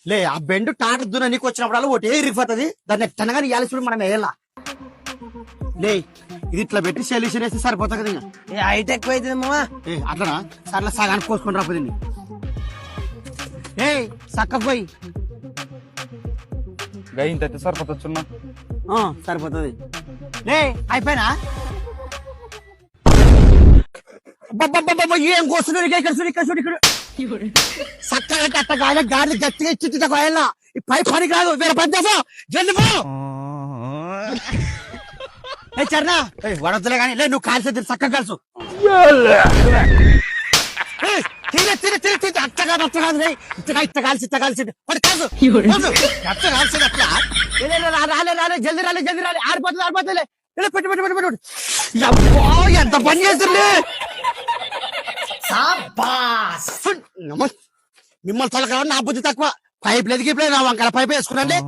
లే ఆ బెండు టాట దున్న నీకు వచ్చినప్పుడు ఒకటి ఇరిగిపోతుంది దాన్ని ఎట్టనగా ఇవ్వాలి చూడు మనం వేయాలా లే ఇది ఇట్లా పెట్టి సొల్యూషన్ వేస్తే సరిపోతుంది కదా ఇంకా హైట్ ఎక్కువ అవుతుంది మామా. అట్లనా సర్లే సగానికి కోసుకొని రాపోతుంది ఏ చక్కకు పోయి గా ఇంత అయితే సరిపోతున్నా. సరిపోతుంది లే అయిపోయినా ఏం కోస్తున్నాడు ఇక్కడ చూడు ఇక్కడ చూడు ఇక్కడ చక్కగా అట్ట కాయలు గాలి గట్టిగా ఇచ్చి కాయలా ఈ పై పని కాదు వేరే పని చేసా జల్ది పో ఏ చరణా వడతలే కానీ లే నువ్వు కాల్సి చక్కగా కాల్సు తినే తినే తినే తినే అట్ట కాదు ఇట్ట కాల్సి పడి కాల్సు అట్ట కాల్సి అట్లా రాలే రాలే జల్ది రాలే ఆరిపోతుంది పెట్టు ఎంత పని చేస్తుంది మిమ్మల్ని తొలగా నా బుద్ధి తక్కువ పైప్ లేదు గిప్లేదు నా వంకర పైప్ వేసుకున్నాండి